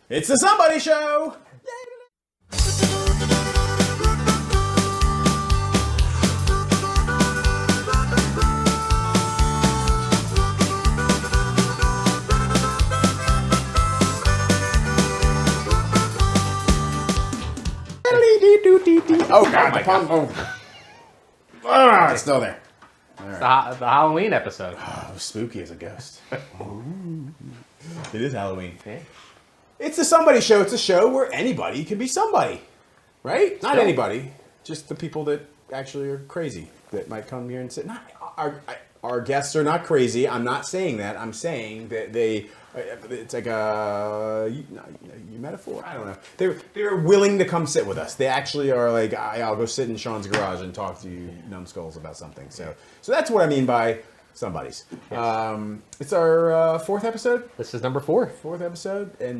It's the Somebody Show! Oh, God, it's still there. Right. The Halloween episode. Oh, spooky as a ghost. It is Halloween. Yeah. It's the Somebody Show. It's a show where anybody can be somebody. Right? Not anybody. Just the people that actually are crazy that might come here and say, nah, our guests are not crazy. I'm not saying that. I'm saying that it's like a metaphor. I don't know. They're willing to come sit with us. They actually are like, I'll go sit in Sean's garage and talk to you numbskulls about something. So that's what I mean by somebody's. Yes. It's our fourth episode. This is number 4. Fourth episode, and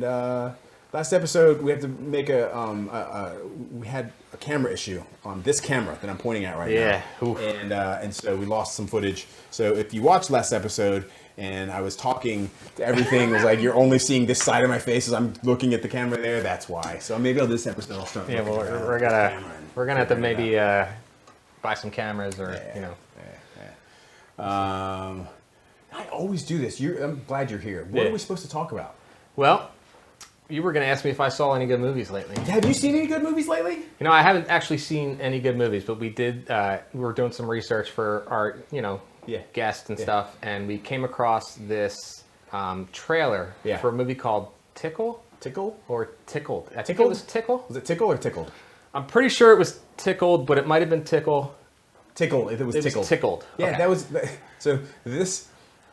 last episode we had to make we had a camera issue on this camera that I'm pointing at right now. Yeah. And so we lost some footage. So if you watched last episode and I was talking to everything, it was like you're only seeing this side of my face as I'm looking at the camera there. That's why. So maybe on this episode I'll start. Yeah, well, we're gonna have to maybe buy some cameras or you know. I always do this. I'm glad you're here. What are we supposed to talk about? Well, you were going to ask me if I saw any good movies lately. Have you seen any good movies lately? You know, I haven't actually seen any good movies, but we did. We were doing some research for our, guests and stuff, and we came across this trailer for a movie called Tickle. Tickle? Or Tickled. I think Tickled? it was Tickle. Was it Tickle or Tickled? I'm pretty sure it was Tickled, but it might have been Tickle. Tickled. If it was Tickled. It was Tickled. Yeah, okay. that was. So this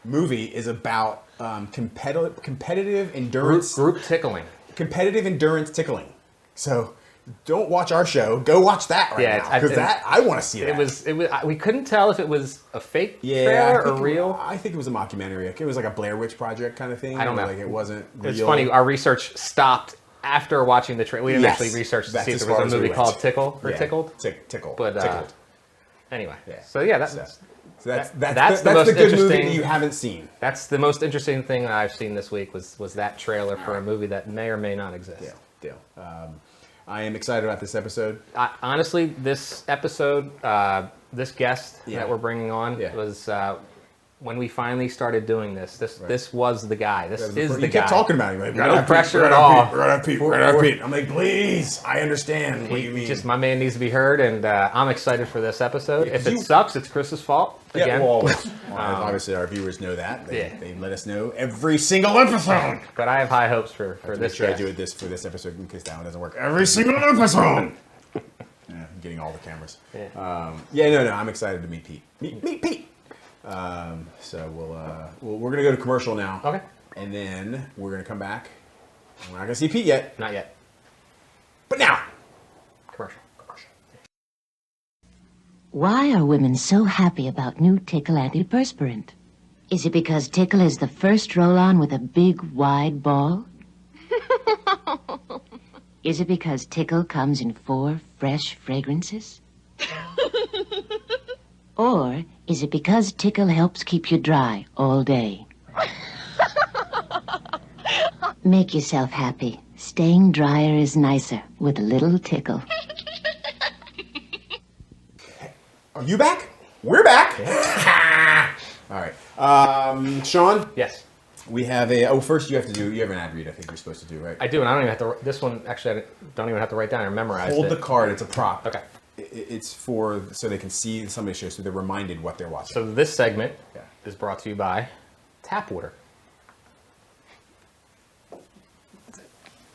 movie is about competitive endurance. Group tickling. Competitive endurance tickling. So don't watch our show. Go watch that now. Because I want to see that. It was. We couldn't tell if it was a fake trailer or real. I think it was a mockumentary. It was like a Blair Witch Project kind of thing. I don't know. Like it wasn't real. It's funny. Our research stopped after watching the trailer. We didn't actually research to see if there was a movie called Tickle or Tickled. Tickle. But Tickled. Anyway. Yeah. So yeah, that's the most the good interesting movie that you haven't seen. That's the most interesting thing that I've seen this week was that trailer for a movie that may or may not exist. Deal. I am excited about this episode. Honestly, this episode, this guest that we're bringing on was when we finally started doing this. This was the guy. This is the guy. You kept talking about him. Like, no pressure at all. We're gonna have Pete. I'm like, please. I understand what you mean. Just my man needs to be heard, and I'm excited for this episode. If it sucks, it's Chris's fault. Again. Yeah, well, always. Obviously, our viewers know that. They let us know every single episode. But I have high hopes for this. Try to do it for this episode in case that one doesn't work. Every single episode. I'm getting all the cameras. No. I'm excited to meet Pete. Meet Pete. So we're gonna go to commercial now. Okay. And then we're gonna come back. We're not gonna see Pete yet. Not yet. But now. Commercial. Why are women so happy about new Tickle antiperspirant? Is it because Tickle is the first roll-on with a big, wide ball? Is it because Tickle comes in 4 fresh fragrances? Or is it because Tickle helps keep you dry all day? Make yourself happy. Staying drier is nicer with a little Tickle. Are you back? We're back. All right. Sean? Yes. We have first you have an ad read I think you're supposed to do, right? I do, and I don't even have to, this one, actually, I don't even have to write down or memorize it. Hold the card, it's a prop. Okay. It's so they can see Somebody Show, so they're reminded what they're watching. So this segment is brought to you by tap water.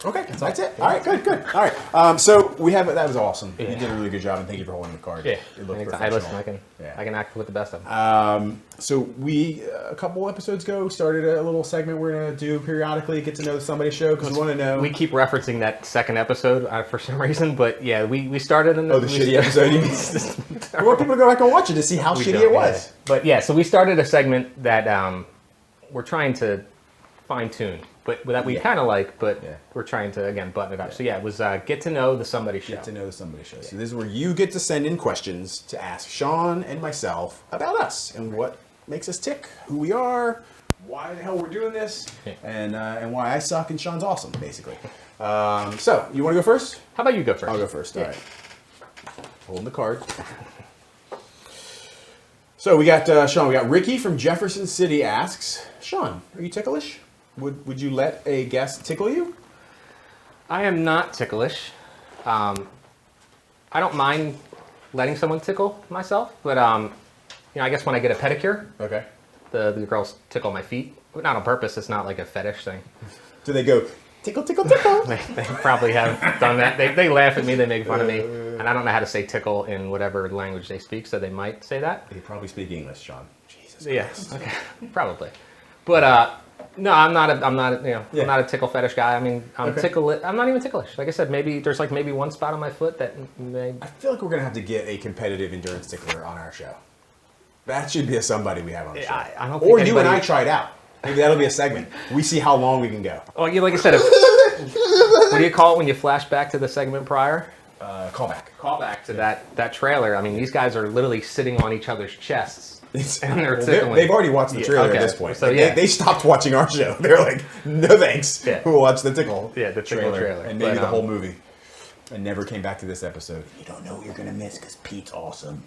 Okay, that's it. All right, good. All right, so that was awesome. You did a really good job, and thank you for holding the card. Yeah, it looked professional. I can act with the best of them. So we, a couple episodes ago, started a little segment we're going to do periodically, get to know Somebody Show, because we want to know. We keep referencing that second episode for some reason, but yeah, we started in the shitty episode. We want people to go back and watch it to see how shitty it was. Yeah. But yeah, so we started a segment that we're trying to fine-tune. But that we kind of like, but we're trying to, again, button it up. So yeah, it was Get to Know the Somebody Show. Get to Know the Somebody Show. So this is where you get to send in questions to ask Sean and myself about us and what makes us tick, who we are, why the hell we're doing this, and why I suck and Sean's awesome, basically. So, you want to go first? How about you go first? I'll go first. All right. Holding the card. So we got Sean. We got Ricky from Jefferson City asks, Sean, are you ticklish? Would you let a guest tickle you? I am not ticklish. I don't mind letting someone tickle myself, but I guess when I get a pedicure, okay, the girls tickle my feet, but not on purpose. It's not like a fetish thing. Do they go tickle, tickle, tickle? They probably have done that. They laugh at me. They make fun of me, and I don't know how to say tickle in whatever language they speak, so they might say that. They probably speak English, Sean. Jesus Christ. Okay, probably. But no, I'm not a tickle fetish guy. I mean, I'm not even ticklish. Like I said, maybe there's maybe one spot on my foot that I feel like we're gonna have to get a competitive endurance tickler on our show. That should be a somebody we have on the show. I don't think you and I try it out. Maybe that'll be a segment. We see how long we can go. Oh, like I said, what do you call it when you flash back to the segment prior? Callback. Callback to that trailer. I mean, these guys are literally sitting on each other's chests. And they've already watched the trailer at this point. So they stopped watching our show. They're like, no thanks. Yeah. We'll watch the tickle trailer. And maybe the whole movie. And never came back to this episode. You don't know what you're going to miss because Pete's awesome.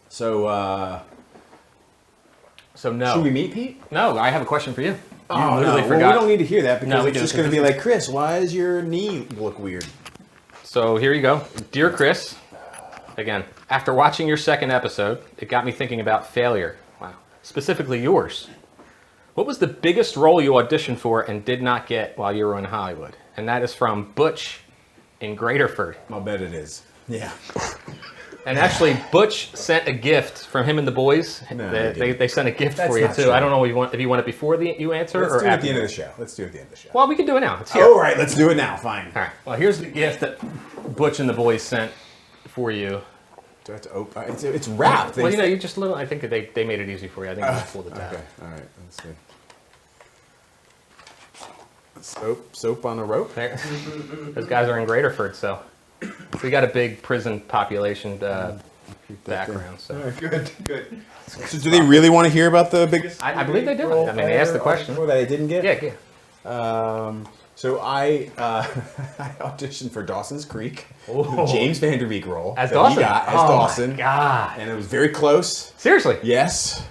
So no. Should we meet Pete? No, I have a question for you. Oh, literally no. forgot. Well, we don't need to hear that because it's just going to be like, Chris, why does your knee look weird? So here you go. Dear Chris, again, after watching your second episode, it got me thinking about failure. Wow. Specifically yours. What was the biggest role you auditioned for and did not get while you were in Hollywood? And that is from Butch in Graterford. I'll bet it is. Yeah. And actually, Butch sent a gift from him and the boys. No, they sent a gift for you, too. True. I don't know if you want it before you answer or after. At the end of the show. Let's do it at the end of the show. Well, we can do it now. It's here. All right, let's do it now. Fine. All right. Well, here's the gift that Butch and the boys sent for you. Do I have to open? It's wrapped. Well, you just little. I think they made it easy for you. I think you just pulled the tab. Okay. All right. Let's see. Soap on a rope. Those guys are in Graterford, so we got a big prison population background. So good. So, do they really want to hear about the biggest? I believe they do. I mean, they asked the question. That I didn't get. Yeah. So I auditioned for Dawson's Creek, the James Vanderbeek role as Dawson. Dawson. My God. And it was very close. Seriously? Yes.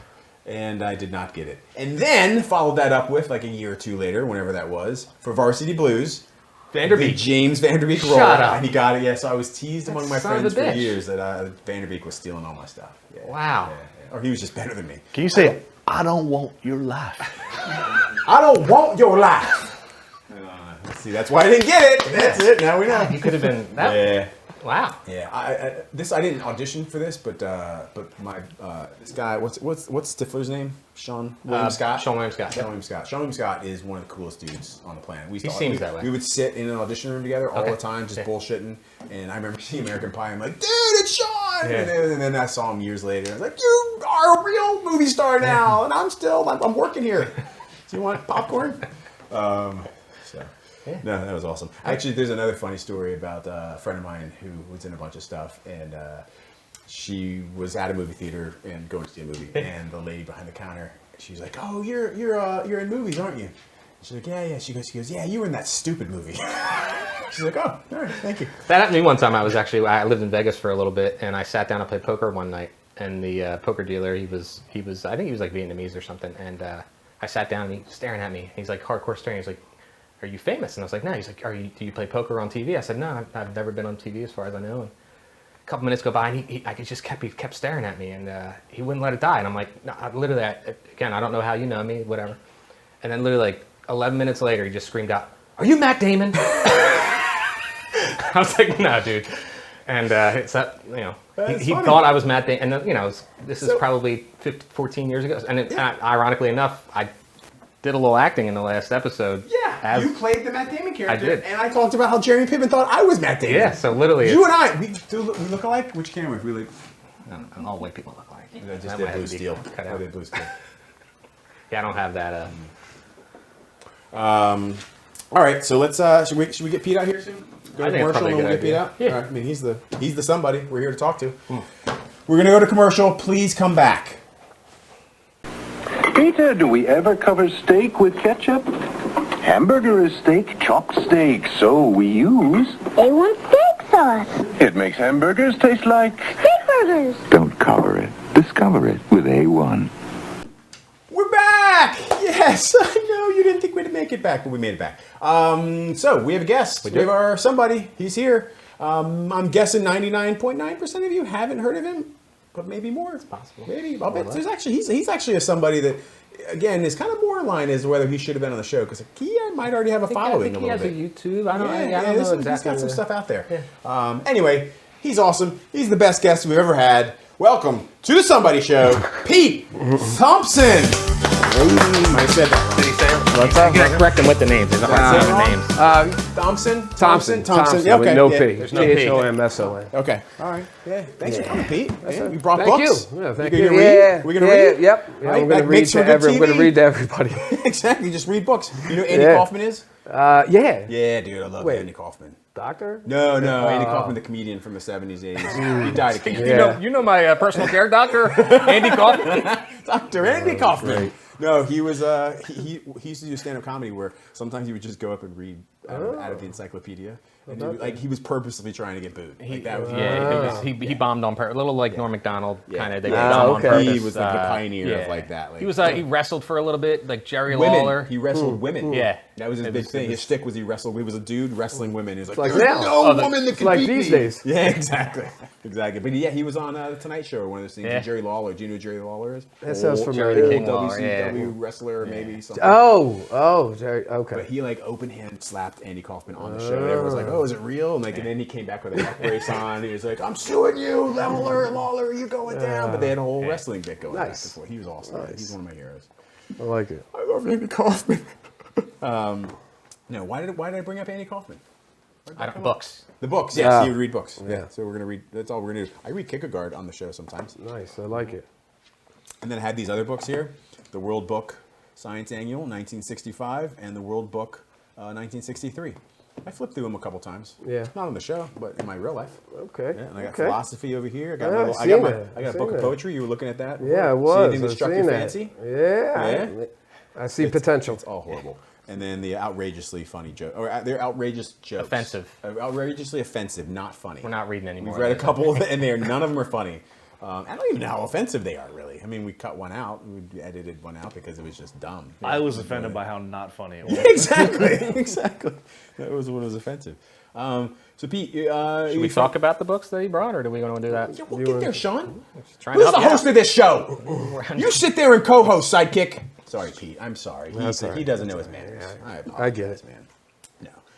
And I did not get it. And then followed that up with, like a year or two later, whenever that was, for Varsity Blues. Vanderbeek. The James Vanderbeek role. Shut up. And he got it. Yeah, so I was teased among my friends for bitch. years that Vanderbeek was stealing all my stuff. Yeah, wow. Yeah. Or he was just better than me. Can you say, I don't want your life? I don't want your life. See, that's why I didn't get it. That's it. Now we know. You could have been. Yeah. Wow. Yeah. I didn't audition for this, but my this guy, what's Stifler's name? Sean William Scott. Sean William Scott. Sean William Scott. Sean William Scott is one of the coolest dudes on the planet. He seems that way. We would sit in an audition room together all the time, just bullshitting. And I remember seeing American Pie. I'm like, dude, it's Sean. Yeah. And then I saw him years later. I was like, you are a real movie star now, and I'm working here. Do you want popcorn? Yeah. No, that was awesome. Actually, there's another funny story about a friend of mine who was in a bunch of stuff, and she was at a movie theater and going to see a movie, and the lady behind the counter, she's like, "Oh, you're in movies, aren't you?" She's like, "Yeah." She goes, "Yeah, you were in that stupid movie." She's like, "Oh, all right, thank you." That happened to me one time. I lived in Vegas for a little bit, and I sat down to play poker one night, and the poker dealer, he was I think he was like Vietnamese or something, and I sat down and he was staring at me. He's like hardcore staring. He's like, "Are you famous?" And I was like, "No." He's like, do you play poker on TV? I said, "No, I've never been on TV as far as I know." And a couple minutes go by, and he kept staring at me, and he wouldn't let it die. And I'm like, "No, again, I don't know how you know me, whatever." And then literally like 11 minutes later, he just screamed out, "Are you Matt Damon?" I was like, "No, dude." And it's that, he thought I was Matt Damon. And then, this is probably 14 years ago. And ironically enough, I did a little acting in the last episode. Yeah, you played the Matt Damon character. I did. And I talked about how Jeremy Piven thought I was Matt Damon. Yeah, so literally. You and I, we look alike? Which camera? We look... All white people look alike. I just did Blue Steel. Cut out. I did Blue Steel. Yeah, I don't have that. All right, so let's, should we get Pete out here soon? Go to commercial and we'll get Pete out? Yeah. All right, I mean, he's the somebody we're here to talk to. We're going to go to commercial. Please come back. Peter, do we ever cover steak with ketchup? Hamburger is steak, chopped steak, so we use A1 steak sauce. It makes hamburgers taste like Steak burgers. Don't cover it. Discover it with A1. We're back! Yes, I know you didn't think we'd make it back, but we made it back. So we have a guest. We have our somebody. He's here. I'm guessing 99.9% of you haven't heard of him, but maybe more. It's possible. Maybe. I'll bet there's actually he's actually a somebody that, again, is kind of borderline as to whether he should have been on the show because he might already have a following. I think he has a YouTube. I don't know He's exactly. got some stuff out there. Yeah. Anyway, he's awesome. He's the best guest we've ever had. Welcome to the Somebody Show, Pete Thomson. I said that. Did he say it? What's up? Correct him with the names. There's a hard names. Thompson. Yeah, okay. no P. There's no P. Thomson. Okay. All right. Yeah. Thanks for coming, Pete. Yeah, you brought Thank books. you. Yeah, thank you. you. Gonna read? We're gonna read. Yep. All Yeah, right, I'm going that makes for good I'm going to read to everybody. Exactly. Just read books. You know who Andy Kaufman is? Yeah. Yeah, dude. I love Andy Kaufman. Doctor? No. Andy Kaufman, the comedian from the 70s, 80s. He died of cancer. Yeah. You know my personal care doctor, Andy Kaufman. Dr. Andy Kaufman. Great. No, he was he used to do stand-up comedy where sometimes he would just go up and read out of the encyclopedia. And he was purposely trying to get booed. He bombed on purpose. A little like Norm Macdonald kind of. He was like the pioneer of like that. Like, he was he wrestled for a little bit, like Jerry women. Lawler. He wrestled women. Yeah, that was his big thing. His shtick was he wrestled. He was a dude wrestling women. He was like, "There's no woman that can like beat these me." days. Yeah, exactly. But yeah, he was on the Tonight Show or one of those things. Yeah. Jerry Lawler. Do you know who Jerry Lawler is? That sounds familiar. Old WCW wrestler, maybe something. Oh, Jerry. Okay. But he like open hand slapped Andy Kaufman on the show. And everyone was like, "Oh, is it real?" And then he came back with a neck brace on. He was like, "I'm suing you, Lawler, you're going down." But they had a whole wrestling bit going back and forth. He was awesome. Nice. He's one of my heroes. I like it. I love Andy Kaufman. No, why did I bring up Andy Kaufman? Books. The books, yes. You read books. Yeah. So we're gonna read. That's all we're gonna do. I read Kierkegaard on the show sometimes. Nice. I like it. And then I had these other books here: the World Book Science Annual, 1965, and the World Book, 1963. I flipped through them a couple times. Yeah. Not on the show, but in my real life. Okay. Yeah, and I got philosophy over here. I got a book of poetry. You were looking at that. Yeah, I was. See anything that struck your fancy? Yeah. I see potential. It's all horrible. And then the outrageously funny joke, or they're outrageous jokes. Offensive. Outrageously offensive, not funny. We're not reading anymore. We've read a couple, and none of them are funny. I don't even know how offensive they are, really. I mean, we cut one out. We edited one out because it was just dumb. I was offended by how not funny it was. Exactly. That was what was offensive. So, Pete, should we talk about the books that he brought, or do we want to do that? Yeah, we'll get there, Sean. Who's the host of this show? You sit there and co-host, sidekick. Sorry, Pete. I'm sorry. He doesn't know his manners. I get it, man.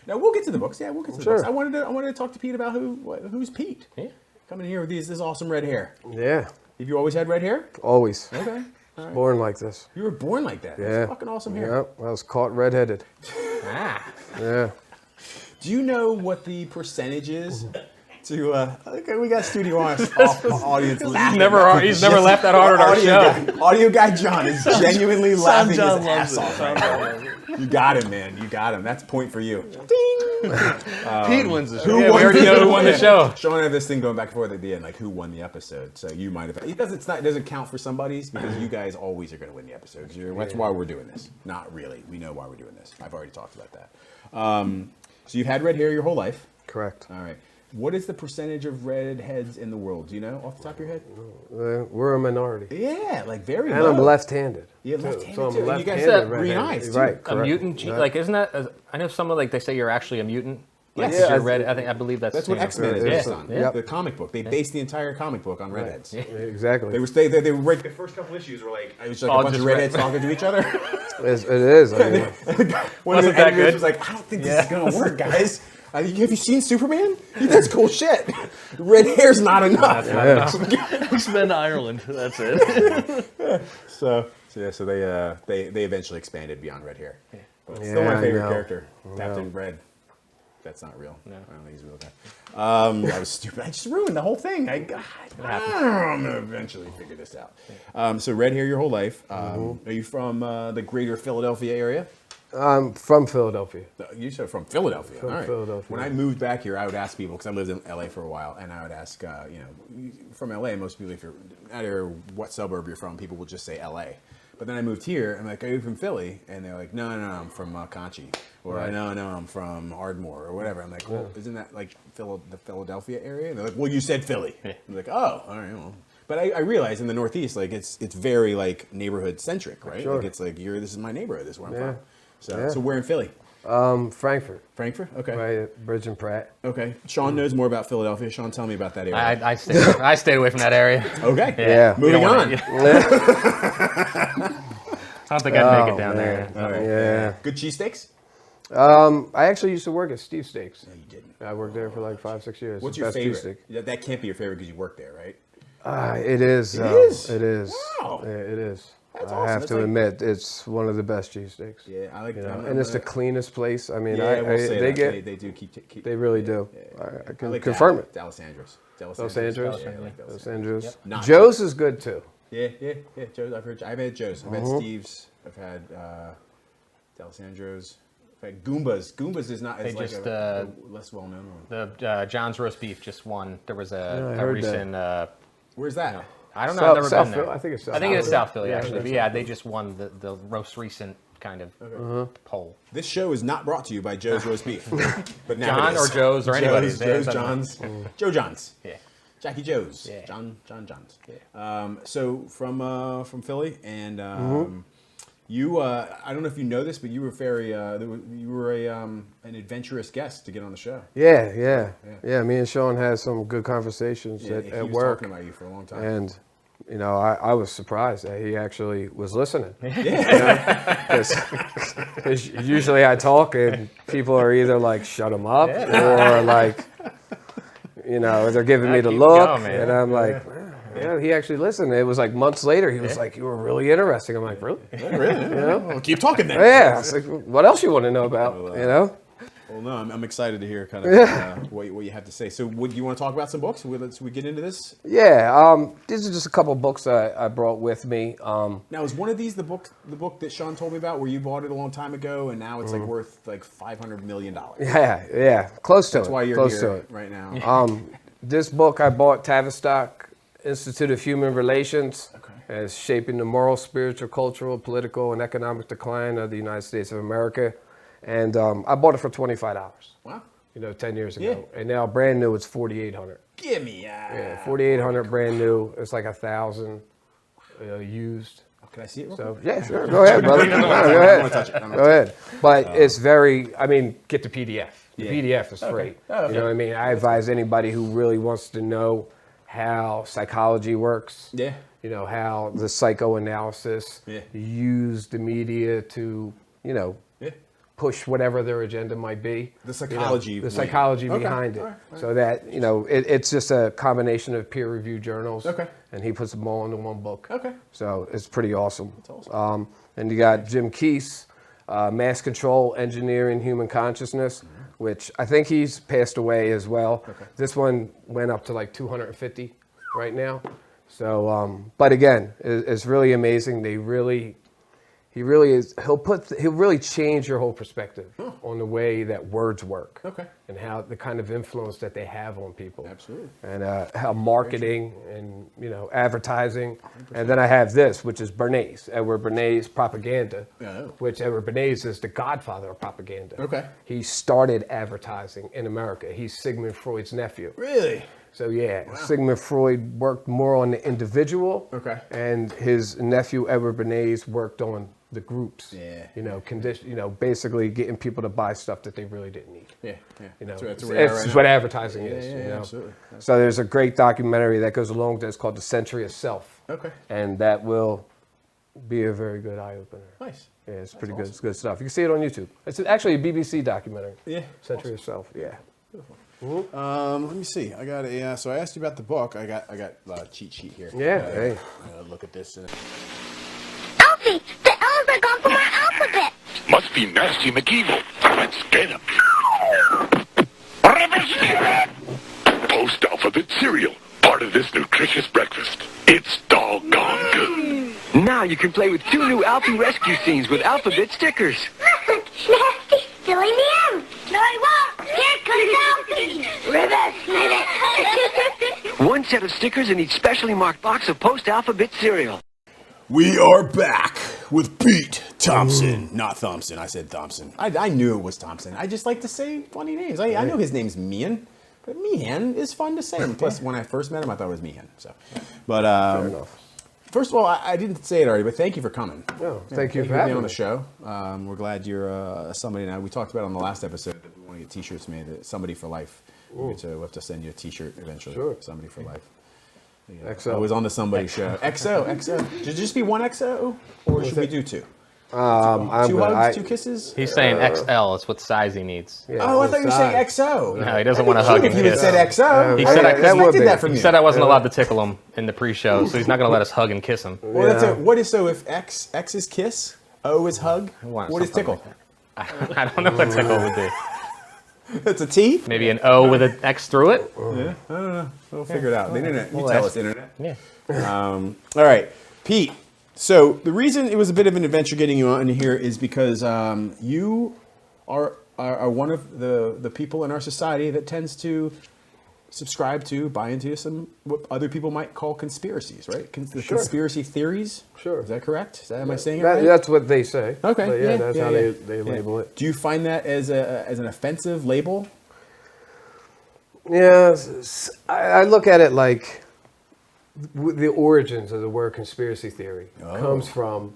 No, we'll get to the books. Yeah, we'll get to the books. I wanted to talk to Pete about who's Pete. Yeah. Coming here with this awesome red hair. Yeah. Have you always had red hair? Always. Okay. Right. Born like this. You were born like that. That's fucking awesome hair. Yep. I was caught red-headed. Yeah. Do you know what the percentage is to? We got studio audience. He's never laughed that hard at our show. Audio guy John is genuinely laughing his ass off. You got him, man. You got him. That's a point for you. Ding. Pete wins the show. We already know who won the show. Sean had this thing going back and forth at the end, like who won the episode. So you might have. It doesn't count for somebody's because you guys always are going to win the episode. That's why we're doing this. Not really. We know why we're doing this. I've already talked about that. So you've had red hair your whole life. Correct. All right. What is the percentage of redheads in the world? Do you know off the top of your head? We're a minority. Yeah, like very low. And I'm left-handed. Yeah, left-handed so I'm too. left-handed. You guys have green eyes too. Right, a mutant, like isn't that? I know some of they say you're actually a mutant. Yes. You're red. I believe that's what X-Men is based on. Yep. The comic book. They based the entire comic book on redheads. Yeah. Exactly. They were right. The first couple issues were like it was like a bunch of redheads talking to each other. It is. I mean, Wasn't that good? Was like, I don't think this is gonna work, guys. Have you seen Superman? That's cool shit. Red hair's not enough. X-Men Ireland. That's it. So they eventually expanded beyond red hair. But still my favorite character, Captain Red. That's not real. No. I don't think he's a real guy. That was stupid. I just ruined the whole thing. I'm going to eventually figure this out. So red hair your whole life. Are you from the greater Philadelphia area? I'm from Philadelphia. You said from Philadelphia. From All right. Philadelphia. When I moved back here, I would ask people, because I lived in LA for a while, and I would ask, from LA, most people, if you're, no matter what suburb you're from, people will just say LA. But then I moved here. I'm like, are you from Philly? And they're like, no, I'm from Conchi. Or no, I'm from Ardmore or whatever. I'm like, well, isn't that like the Philadelphia area? And they're like, well, you said Philly. Yeah. I'm like, oh, all right, well. But I realize in the Northeast, like it's very like neighborhood centric, right? Sure. Like it's like this is my neighborhood. This is where I'm from. So Yeah. so we're in Philly. Frankfurt. Frankfurt? Okay. Right at Bridge and Pratt. Okay. Sean knows more about Philadelphia. Sean, tell me about that area. I stayed away from that area. Okay. Yeah. Moving on. I don't think I'd make it down there. All right. Yeah. Good cheesesteaks? I actually used to work at Steve Steaks. No, you didn't. I worked there for like 5-6 years. What's The your best favorite? cheesesteak. That can't be your favorite because you work there, right? It is. It is? It is. Wow. Yeah, it is. That's I awesome. have That's to like- admit, it's one of the best cheesesteaks. Yeah, I like You that. know, and it's the cleanest place. I mean, Yeah, we'll say they that. get, They do keep. they really do. Yeah. I can like confirm it. D'Alessandro's. Los Angeles. Yeah, I like Los D'Alessandro's. Angeles. Yep. Not Joe's is good too. Yeah. Joe's. I've had Joe's. I've had Steve's. I've had D'Alessandro's. I've had Goomba's. Goomba's is not as They like just, a less well known one. The John's roast beef just won. There was I a heard recent. Where's that? I don't know. I've never South been there. Philly? I think it's South I think it is Philly. South Philly Yeah, actually. I But think yeah, they just won the most recent kind of poll. This show is not brought to you by Joe's Roast Beef. But now John it is. or Joe's or anybody. Joe's, John's. Joe John's. Yeah. Jackie Joe's. Yeah. John John's. Yeah. So from Philly, and you, I don't know if you know this, but you were an adventurous guest to get on the show. Yeah. Me and Sean had some good conversations Yeah, at he was work, talking about you for a long time. and you know, I was surprised that he actually was listening. Because usually I talk and people are either like, "Shut him up," or like, you know, they're giving me the keep look, going, man. and I'm like, yeah, he actually listened. It was like months later. He was like, "You were really interesting." I'm like, "Really?" Really? You know? Well, keep talking then. Yeah. It's like, what else you want to know about? You know? Well, no, I'm excited to hear kind of what you have to say. So, would you want to talk about some books? Let's get into this. Yeah. These are just a couple books I brought with me. Now, is one of these the book that Sean told me about, where you bought it a long time ago, and now it's like worth like $500 million? Yeah. Close to it. That's why you're Close here to it. right now. This book I bought, Tavistock Institute of Human Relations, as shaping the moral, spiritual, cultural, political, and economic decline of the United States of America. And I bought it for $25. Wow. 10 years ago. Yeah. And now brand new, it's $4,800. Give me Yeah, $4,800 brand new. It's like $1,000 used. Can I see it? Real So quick? yeah, sure. Go ahead, brother. No, Go I don't ahead. want to touch it. I don't Go wanna touch ahead. But it's very, I mean, get the PDF. The Yeah. PDF is free. Oh, okay. You know what I mean? I advise anybody who really wants to know how psychology works. Yeah. You know, how the psychoanalysis use the media to, push whatever their agenda might be. The psychology. The psychology Okay. behind it. All right. So that, it's just a combination of peer-reviewed journals. Okay. And he puts them all into one book. Okay. So it's pretty awesome. That's awesome. And you got Jim Keese, Mass Control, Engineering, Human Consciousness, which I think he's passed away as well. Okay. This one went up to like 250 right now. So, but again, it's really amazing. He'll really change your whole perspective on the way that words work. Okay. And how the kind of influence that they have on people. Absolutely. And how marketing and, advertising. 100%. And then I have this, which is Bernays, Edward Bernays Propaganda, which Edward Bernays is the godfather of propaganda. Okay. He started advertising in America. He's Sigmund Freud's nephew. Really? So Sigmund Freud worked more on the individual. Okay. And his nephew, Edward Bernays, worked on the groups. Yeah. Basically getting people to buy stuff that they really didn't need. Yeah. That's what advertising is. Yeah, absolutely. So there's a great documentary that goes along with that. It's called The Century of Self. Okay. And that will be a very good eye opener. Nice. Yeah, it's pretty good. It's good stuff. You can see it on YouTube. It's actually a BBC documentary. Yeah. Century of Self. Yeah. Let me see. I got a. So I asked you about the book. I got a cheat sheet here. Yeah. Hey. Look at this. Alfie, the L's are gone from our alphabet. Must be Nasty McEvil. Let's get him. Post-alphabet cereal. Part of this nutritious breakfast. It's doggone good. Now you can play with 2 new Alfie rescue scenes with alphabet stickers. Listen, Nasty, filling me in. No, I won't. Here comes Alfie. Ribbit. 1 set of stickers in each specially marked box of post-alphabet cereal. We are back. with Pete Thomson. Not Thomson. I said Thomson. I knew it was Thomson. I just like to say funny names. I know his name's Meehan, but Meehan is fun to say. And plus, when I first met him, I thought it was Meehan. So, but Fair enough. first of all, I didn't say it already, but thank you for coming. Thank you for being having on me. the show. We're glad you're somebody now. We talked about on the last episode that we want to get T-shirts made. That Somebody for Life. We'll have to send you a T-shirt eventually. Sure. Somebody for Life. XO. I was on the Somebody show. XO. Should it just be one XO, or should we do two? Two hugs, two kisses. He's saying XL. It's what size he needs. Yeah, Oh, I thought you were saying XO. No, he doesn't want to hug and If you had kiss. said XO, He said I expected that from He you. said I wasn't allowed to tickle him in the pre-show, so he's not going to let us hug and kiss him. Well, what is so? If X is kiss, O is hug. want What is something tickle? I don't know what tickle would be. It's a T. Maybe an O with an X through it. Yeah, I don't know. We'll figure it out. The internet. You We'll tell ask. us, internet. Yeah. All right, Pete. So the reason it was a bit of an adventure getting you on here is because you are one of the people in our society that tends to subscribe to, buy into some what other people might call conspiracies, right? Conspiracy theories. Sure. Is that correct? Am I saying it right? That's what they say. Okay. But yeah, that's how they label it. Do you find that as an offensive label? Yeah, I look at it like the origins of the word conspiracy theory comes from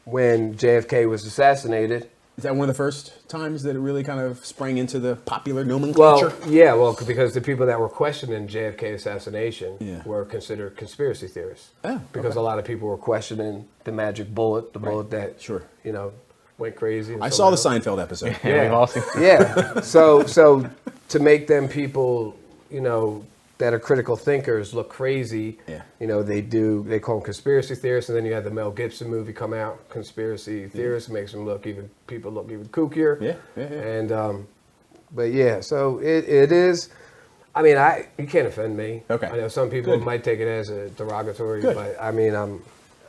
when JFK was assassinated. Is that one of the first times that it really kind of sprang into the popular nomenclature? Well, because the people that were questioning JFK assassination were considered conspiracy theorists. Because a lot of people were questioning the magic bullet, the bullet that went crazy. I saw the Seinfeld episode. Yeah, we've all seen. Yeah. So to make them people, that are critical thinkers look crazy, they call them conspiracy theorists, and then you had the Mel Gibson movie come out, Conspiracy Theorists, makes them people look even kookier. And but yeah, so it is. I mean, you can't offend me. Okay. I know some people might take it as a derogatory, but I mean,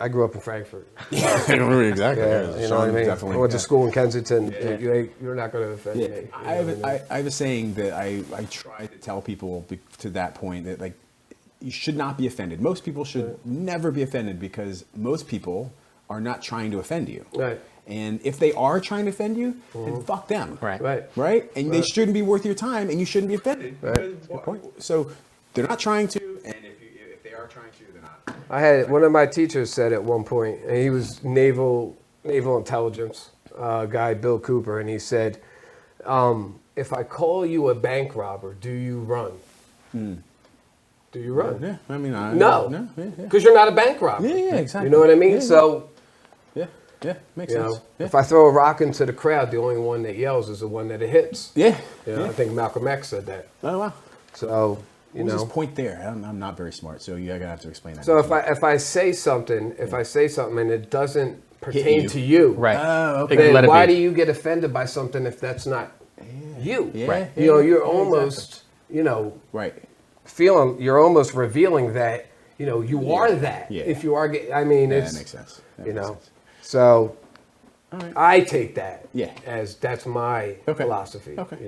I grew up in Frankfurt. Exactly. Yeah, you know what I mean? Definitely. I went to school in Kensington. You're not going to offend me. I have a saying that I try to tell people to that point that like you should not be offended. Most people should never be offended because most people are not trying to offend you. Right. And if they are trying to offend you, then fuck them. Right. And they shouldn't be worth your time, and you shouldn't be offended. Right. So they're not trying to, and if they are trying to, they're not. I had one of my teachers said at one point, and he was naval intelligence guy, Bill Cooper, and he said, "If I call you a bank robber, do you run? Do you run? Yeah, I mean, no, because you're not a bank robber. Yeah, exactly. You know what I mean? Yeah. So, makes sense. if I throw a rock into the crowd, the only one that yells is the one that it hits. Yeah. I think Malcolm X said that. Oh wow. So. What was his point there? I'm not very smart, so you're gonna have to explain that. So if I say something, and it doesn't pertain to you, Right. okay. then why do you get offended by something if that's not you? Yeah. Right. You're almost, right. you're almost revealing that, you are that. Yeah. If you are, I mean, Yeah, it's, that makes sense. So right. I take that Yeah. as that's my philosophy. Okay.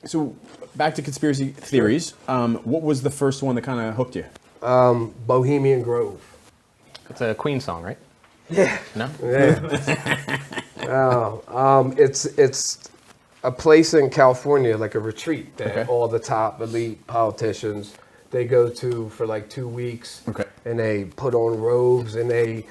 So back to conspiracy theories. What was the first one that kind of hooked you? Bohemian Grove. It's a Queen song, right? Yeah. No? Yeah. It's a place in California, like a retreat that all the top elite politicians, they go to for like 2 weeks. Okay. And they put on robes and they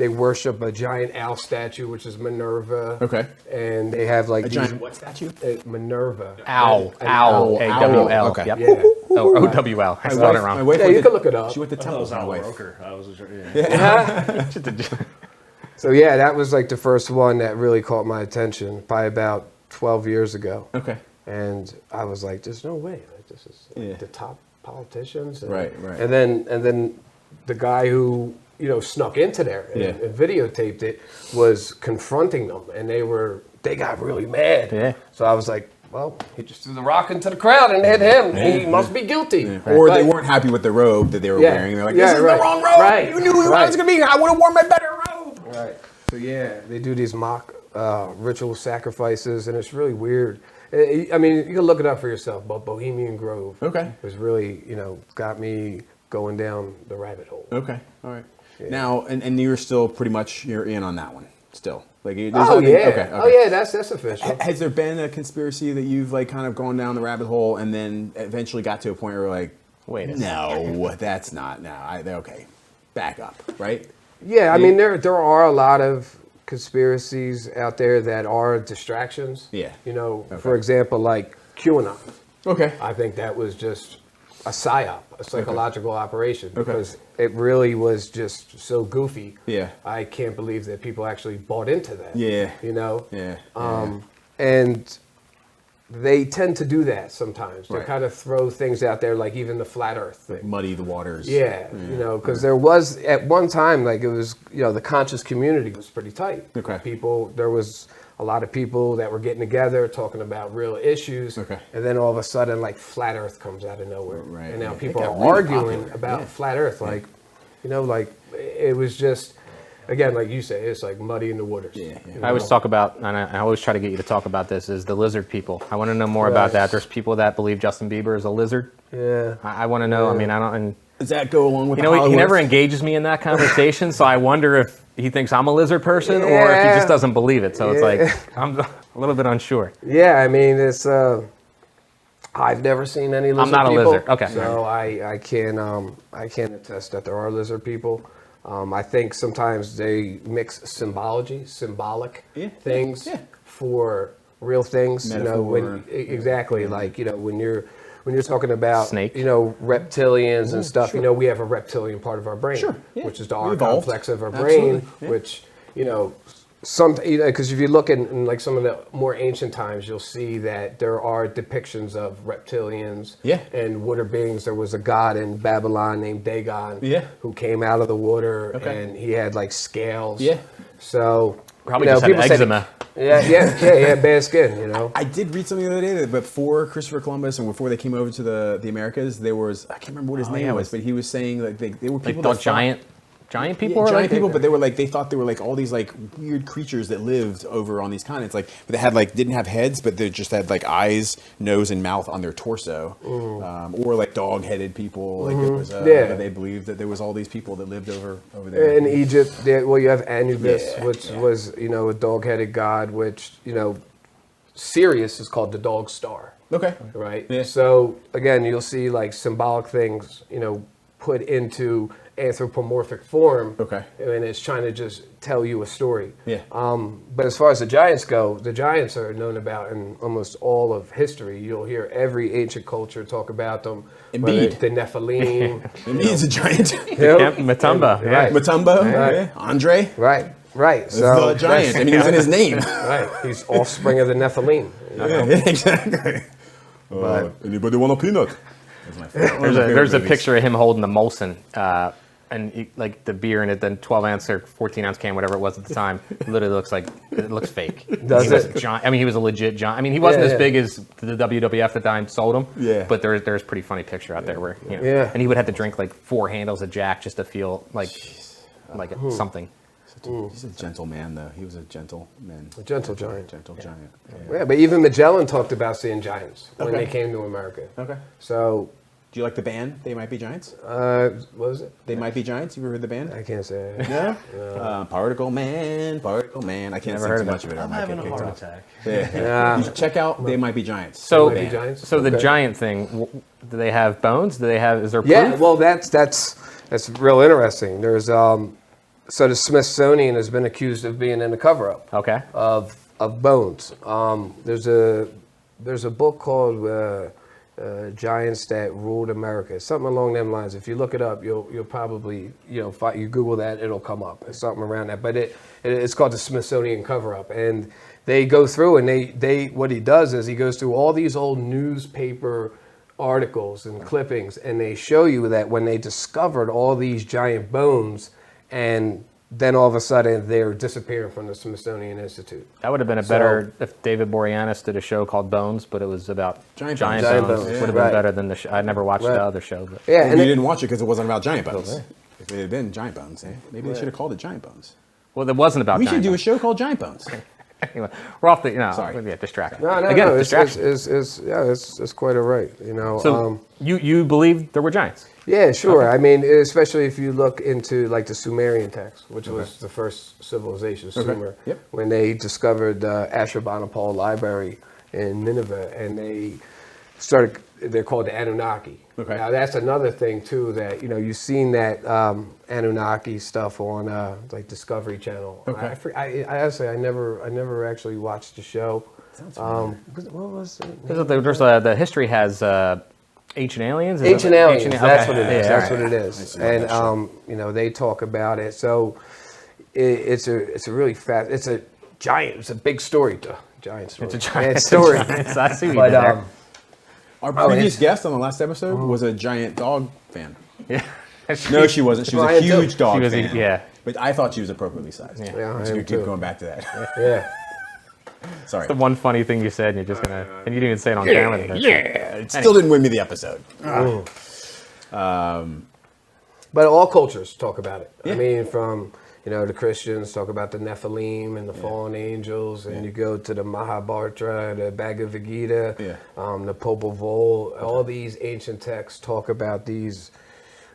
worship a giant owl statue, which is Minerva. Okay. And they have like A giant what statue? Minerva. Owl. Owl. A-W-L. Okay. Yep. Yeah. Oh, O-W-L. I spelled it My wrong. wife Yeah, went you to- can look it up. She went to temple. My wife. I was So yeah, that was like the first one that really caught my attention, probably about 12 years ago. Okay. And I was like, "There's no way! Like, this is the top politicians." And, Right. And then the guy who snuck into there and videotaped it was confronting them, and they got really mad. Yeah. So I was like, "Well, he just threw the rock into the crowd and hit him. He must be guilty." Yeah. Or they weren't happy with the robe that they were wearing. They're like, "This is the wrong robe. Right. You knew who I was gonna be. I would have worn my better robe." Right. So yeah, they do these mock ritual sacrifices, and it's really weird. I mean, you can look it up for yourself. But Bohemian Grove, Okay. was really got me going down the rabbit hole. Okay. All right. Now, and you're still pretty much you're in on that one still. Like, there's Oh nothing, yeah, okay. oh yeah, that's official. Has there been a conspiracy that you've like kind of gone down the rabbit hole and then eventually got to a point where you're like, wait, no, that's not. No, okay, back up, right? Yeah, I mean there are a lot of conspiracies out there that are distractions. Yeah. You know, for example, like QAnon. Okay. I think that was just a psyop, a psychological operation, because it really was just so goofy. Yeah. I can't believe that people actually bought into that. Yeah. You know? Yeah. And they tend to do that sometimes. They Right. kind of throw things out there, like even the flat earth thing. Muddy the waters. Yeah, you know, because there was at one time, like it was, you know, the conscious community was pretty tight. Okay. There was a lot of people that were getting together, talking about real issues. Okay. And then all of a sudden, like flat Earth comes out of nowhere. Right. And now Yeah. people It are got really arguing popular. about Yeah. flat Earth. Like, you know, like it was just, again, like you say, it's like muddy in the waters. Yeah. you I always know? talk about, and I always try to get you to talk about this, is the lizard people. I want to know more about that. There's people that believe Justin Bieber is a lizard. Yeah. I want to know. I mean, I don't. And Does that go along with you the know, he Hollywood? never engages me in that conversation, so I wonder if he thinks I'm a lizard person or if he Yeah. just doesn't believe it. So it's Yeah. like I'm a little bit unsure. Yeah, I mean, it's. I've never seen any lizard not a people. lizard. Okay. So I can't attest that there are lizard people. I think sometimes they mix symbolic things for real things. Metaphor. You know, when exactly like, you know, when you're talking about Snake. you know, reptilians and stuff. You know, we have a reptilian part of our brain, which is the R evolved. complex of our Absolutely. brain, Yeah. which, you know, because if you look in like some of the more ancient times, you'll see that there are depictions of reptilians and water beings. There was a god in Babylon named Dagon who came out of the water and he had like scales. Yeah. So Probably you know, just had people say- eczema. Yeah, bad skin, you know. I did read something the other day that before Christopher Columbus and before they came over to the Americas, there was, I can't remember what his name was, but he was saying like they were people Like that giant people, or giant like people, but they were like they thought they were like all these like weird creatures that lived over on these continents. Like they had like didn't have heads, but they just had like eyes, nose, and mouth on their torso, or like dog-headed people. Like it was, they believed that there was all these people that lived over there In Egypt, you have Anubis, which was, you know, a dog-headed god, which, you know, Sirius is called the dog star. Okay. Right? Yeah. So, again, you'll see, like, symbolic things, you know, put into anthropomorphic form. Okay. And it's trying to just tell you a story. Yeah. But as far as the giants go, the giants are known about in almost all of history. You'll hear every ancient culture talk about them. Indeed. The Nephilim. He's a giant. Matumba. Right. Matumba. Right. Yeah. Andre. Right. The So giant. I mean, he was in his name. right. He's offspring of the Nephilim. You know? Yeah, exactly. But Anybody want a peanut? That's my favorite. There's a picture of him holding the Molson, and like the beer in it, then 12 ounce or 14 ounce can, whatever it was at the time, literally looks like it looks fake. Does he was it? giant. I mean, he was a legit giant. I mean, he wasn't as big as the WWF that time sold him. Yeah. But there's a pretty funny picture out there where, you know, Yeah. and he would have to drink like 4 handles of Jack just to feel like something. He's a gentle man, though. He was a gentle man. A gentle giant. Gentle giant. Yeah, but even Magellan talked about seeing giants when Okay. they came to America. Okay. So, Do you like the band? They Might Be Giants? what was it? They Might Be Giants? You ever heard the band? I can't say it. No? Particle Man. I can't Never sing heard too of much it. of it. or I I'm might having get a kicked heart off. attack. Yeah. You should check out They Might Be Giants. So, Might Be Giants? so the Okay. giant thing, do they have bones? Do they have? Is there proof? Yeah, well, that's real interesting. There's so the Smithsonian has been accused of being in a cover-up Okay. of bones. There's a book called Giants That Ruled America, something along them lines. If you look it up, you'll probably, you know, you Google that, it'll come up. It's something around that, but it's called the Smithsonian Cover-Up, and they go through and they what he does is he goes through all these old newspaper articles and clippings, and they show you that when they discovered all these giant bones, and then all of a sudden they're disappearing from the Smithsonian Institute. That would have been better if David Boreanaz did a show called Bones, but it was about giant bones. Giant bones, Would have been right. better than the show. I never watched Right. the other show, but Yeah, And and you it- didn't watch it because it wasn't about giant bones. If it had been giant bones, maybe they should have called it Giant Bones. well, it wasn't about. We giant should do a bones. show called Giant Bones. Anyway, we're off the, Sorry. distracted. No, Again, no, distraction. it's quite all right. So you believe there were giants? Yeah, sure. Okay. I mean, especially if you look into like the Sumerian text, which was the first civilization, Sumer, when they discovered the Ashurbanipal library in Nineveh, and they're called the Anunnaki. Okay. Now that's another thing too that you've seen that Anunnaki stuff on like Discovery Channel. Okay. I honestly I never actually watched the show. What was it? There's the history has ancient aliens. Ancient aliens. That's what it is. Yeah, That's what it is. And they talk about it. So it's a really fast. It's a giant. It's a big story. Giant story. It's a giant story. I see what you did there. Our previous guest on the last episode was a giant dog fan. Yeah. No, she wasn't. She was a huge dog fan. Yeah. But I thought she was appropriately sized. Yeah, I'm just keep going back to that. Yeah. Sorry. The one funny thing you said, and you're just gonna, and you didn't even say it on camera. Yeah. It still didn't win me the episode. But all cultures talk about it. Yeah. I mean, from the Christians talk about the Nephilim and the fallen angels, and you go to the Mahabharata, the Bhagavad Gita, the Popol Vuh. All these ancient texts talk about these,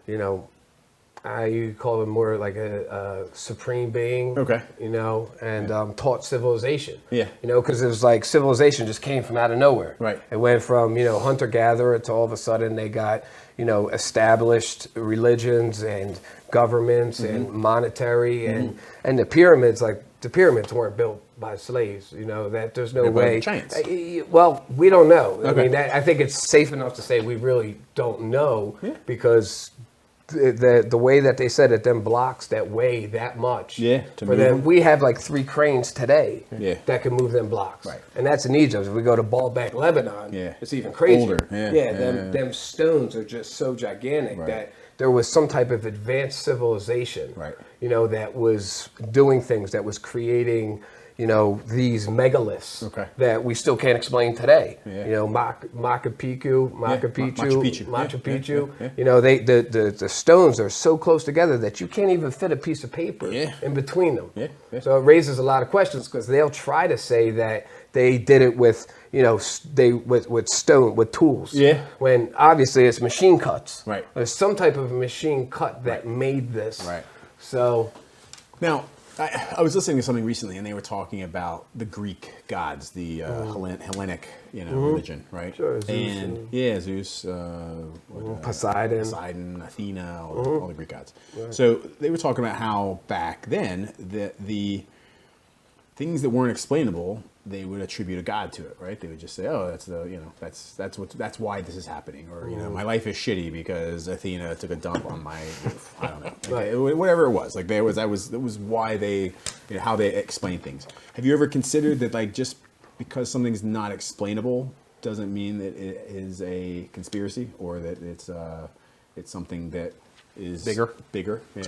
you call them more like a supreme being. Okay. And taught civilization. Yeah. Because it was like civilization just came from out of nowhere. Right. It went from hunter gatherer to all of a sudden they got established religions and governments and monetary and the pyramids. Like the pyramids weren't built by slaves. That there's no way. Giants. Well, we don't know. Okay. I mean, I think it's safe enough to say we really don't know because the way that they said it, them blocks that weigh that much. Yeah, to For move them, them. we have like 3 cranes today Yeah. that can move them blocks. Right. And that's in Egypt. If we go to Baalbek, Lebanon, Yeah. it's even crazier. Older. Yeah. Them stones are just so gigantic Right. that there was some type of advanced civilization, Right. that was doing things, that was creating, these megaliths Okay. that we still can't explain today. Yeah. Machu Picchu, Machu Picchu. Yeah. the stones are so close together that you can't even fit a piece of paper in between them. Yeah. Yeah. So it raises a lot of questions because they'll try to say that they did it with, with stone, with tools. Yeah. When obviously it's machine cuts. Right. There's some type of machine cut that made this. Right. So. Now, I was listening to something recently, and they were talking about the Greek gods, the Hellenic, religion, right? Sure, Zeus and Zeus, Poseidon, Athena, all the Greek gods. Right. So they were talking about how back then the things that weren't explainable, they would attribute a god to it, right? They would just say, "Oh, that's why this is happening," or "My life is shitty because Athena took a dump on my roof." I don't know, whatever it was. Like that was why they, how they explain things. Have you ever considered that, like, just because something's not explainable doesn't mean that it is a conspiracy or that it's something that is bigger? Yeah.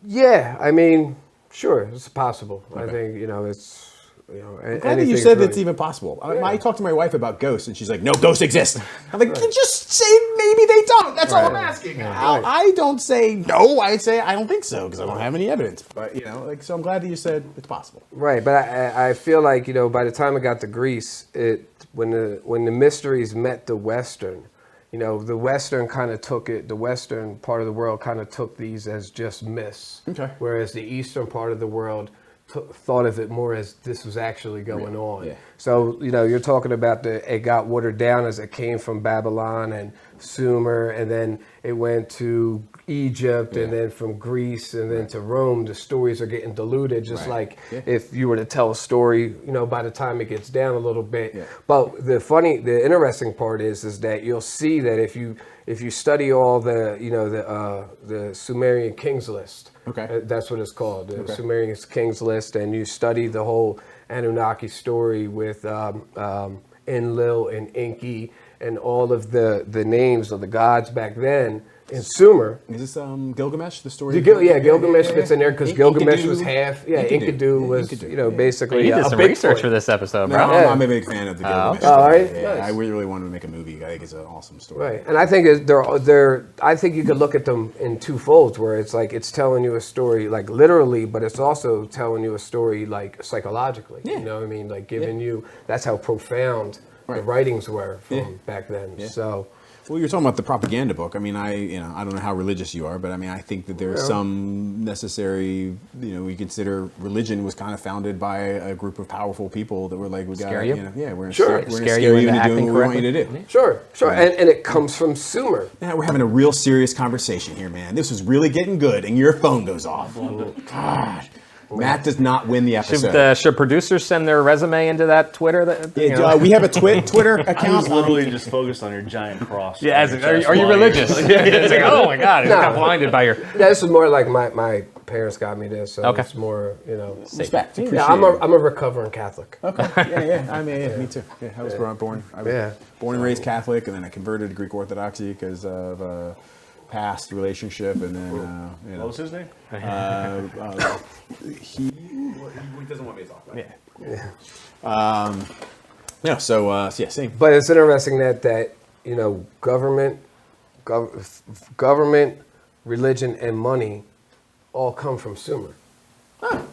Yeah, I mean, sure, it's possible. Okay. I think it's. I'm glad that you said it's even possible. Yeah. I talked to my wife about ghosts, and she's like, "No, ghosts exist." I'm like, "You just say maybe they don't." That's all I'm asking. Yeah. I don't say no. I say I don't think so because I don't have any evidence. But so I'm glad that you said it's possible. Right, but I feel like by the time it got to Greece, when the mysteries met the Western, the Western kind of took it. The Western part of the world kind of took these as just myths. Okay. Whereas the Eastern part of the world thought of it more as this was actually going on. Yeah. So, you're talking about it got watered down as it came from Babylon and Sumer, and then it went to Egypt, and then from Greece, and then to Rome. The stories are getting diluted, just like if you were to tell a story, by the time it gets down a little bit. Yeah. But the interesting part is that you'll see that if you study all the Sumerian kings list. Okay. That's what it's called, the Sumerian Kings List, and you study the whole Anunnaki story with Enlil and Enki and all of the names of the gods back then in Sumer. Is this Gilgamesh, the story? Gilgamesh fits in there because Gilgamesh Enkidu. was half. Enkidu was, basically You did a some big research boy. for this episode, No, bro. I'm a big fan of the Gilgamesh. Oh, story. right? Yeah, Nice. I really wanted to make a movie. I think it's an awesome story. Right, and I think they're. I think you could look at them in two folds, where it's like it's telling you a story like literally, but it's also telling you a story like psychologically. Yeah. You know what I mean? Like giving you. That's how profound the writings were from back then. Yeah. So. Well, you're talking about the propaganda book. I mean, I don't know how religious you are, but I mean, I think that there's some necessary, we consider religion was kind of founded by a group of powerful people that were like, we got, Scare you? We're going Sure. to scare you into doing what we want you to do. Sure. Right. And it comes from Sumer. Yeah, we're having a real serious conversation here, man. This was really getting good, and your phone goes off. God. Matt does not win the episode. Should producers send their resume into that Twitter? We have a Twitter account. I was literally just focused on your giant cross. Yeah, are you religious? It's like, oh my God, I got blinded by your... Yeah, this is more like my parents got me this, so Okay. it's more, Respect. Yeah, I'm a recovering Catholic. Okay. Yeah. I mean, me too. Yeah, I was born and raised Catholic, and then I converted to Greek Orthodoxy because of a past relationship, and then What was his name? he doesn't want me to talk about it. Yeah. So same. But it's interesting that government, religion, and money all come from Sumer.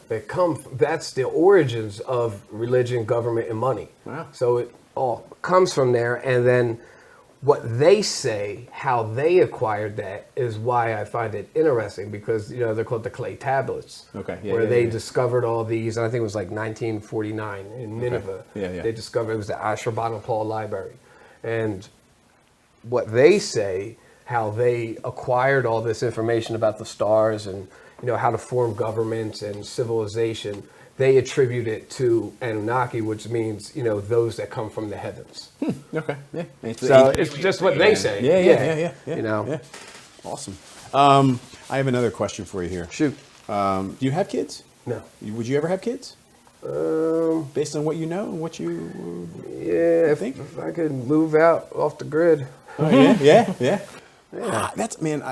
That's the origins of religion, government, and money. Wow. So it all comes from there, and then what they say, how they acquired that, is why I find it interesting, because they're called the clay tablets. Okay. Where they discovered all these, and I think it was like 1949 in Nineveh. Yeah. They discovered it was the Ashurbanipal Library, and what they say, how they acquired all this information about the stars and how to form governments and civilization. They attribute it to Anunnaki, which means, those that come from the heavens. Okay. Yeah. So it's just what they say. Yeah. Yeah. Awesome. I have another question for you here. Shoot. Do you have kids? No. Would you ever have kids? Based on what you know and what you think? If I could move out off the grid. Oh, yeah. That's, man,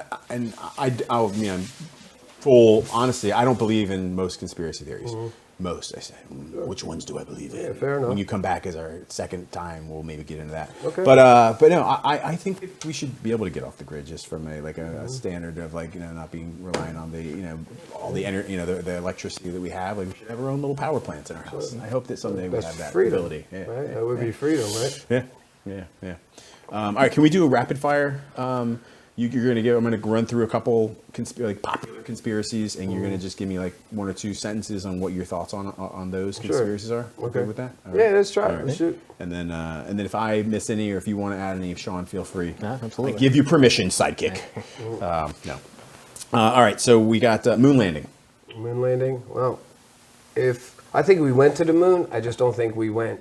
full honesty, I don't believe in most conspiracy theories. Mm-hmm. Most, I say. Which ones do I believe in? Yeah, fair enough. When you come back as our second time, we'll maybe get into that. Okay. But no, I think that we should be able to get off the grid just from a standard of not being reliant on the all the energy, the electricity that we have. Like we should have our own little power plants in our house. I hope that someday we have that freedom, ability. Yeah, right? That would be freedom, right? Yeah. All right, can we do a rapid fire? I'm going to run through a couple popular conspiracies, and you're going to just give me like one or two sentences on what your thoughts on those conspiracies are. Okay with that? All Yeah, right. let's try. Right. Let's shoot. And then if I miss any, or if you want to add any, Sean, feel free. Yeah, absolutely. I give you permission, sidekick. No. All right, so we got moon landing. Moon landing. Well, I think we went to the moon, I just don't think we went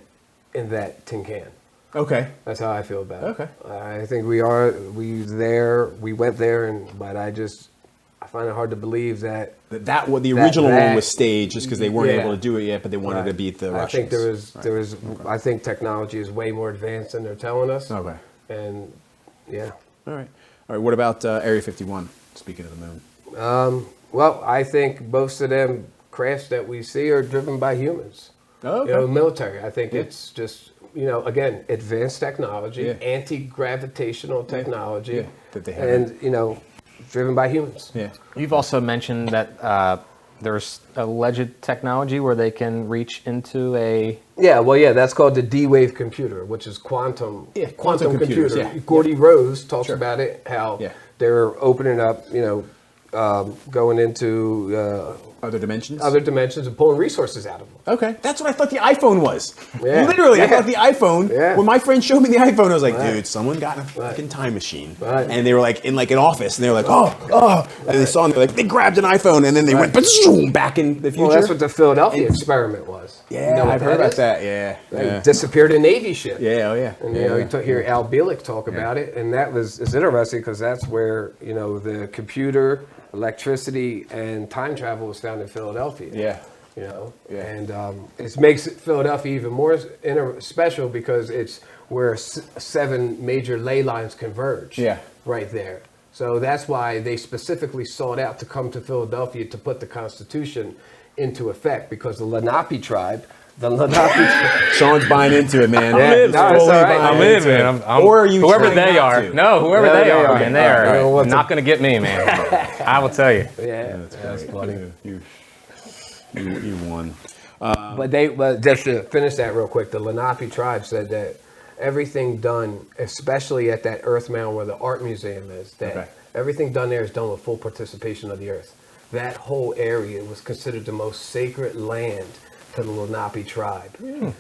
in that tin can. Okay. That's how I feel about it. Okay. I think we went there, but I find it hard to believe that the original one was staged just because they weren't able to do it yet, but they wanted to beat the Russians. I think I think technology is way more advanced than they're telling us. Okay. And yeah. All right. What about Area 51? Speaking of the moon. Well, I think most of them crafts that we see are driven by humans. Oh, okay. Military. I think it's just, again, advanced technology, Yeah. anti-gravitational technology, that they have. and, driven by humans. Yeah. You've also mentioned that there's alleged technology where they can reach into a... Yeah, that's called the D-wave computer, which is quantum quantum computers, computer. yeah. Gordy Rose talks about it, how they're opening up, going into other dimensions and pulling resources out of them. Okay, that's what I thought the iPhone was. Yeah. Literally, I thought the iPhone. Yeah. When my friend showed me the iPhone, I was like, dude, someone got a fucking time machine, and they were like in like an office, and they were like, oh, and they saw, and they grabbed an iPhone, and then they went back in the future. Well, that's what the Philadelphia experiment was. Yeah, I've heard about that. Yeah, They disappeared a Navy ship. Yeah, oh yeah. And you hear Al Bielek talk about it, and it's interesting because that's where the computer, electricity, and time travel was found in Philadelphia. Yeah. And it makes Philadelphia even more special because it's where 7 major ley lines converge. Yeah. Right there. So that's why they specifically sought out to come to Philadelphia to put the Constitution into effect, because the Lenape tribe, Sean's buying into it, man. I'm in, man. Or are you whoever they not are? to? No, whoever they are, man. They are Right. not going to get me, man. I will tell you. Yeah, that's funny. You won. But just to finish that real quick, the Lenape tribe said that everything done, especially at that Earth Mound where the art museum is, that everything done there is done with full participation of the earth. That whole area was considered the most sacred land to the Lenape tribe.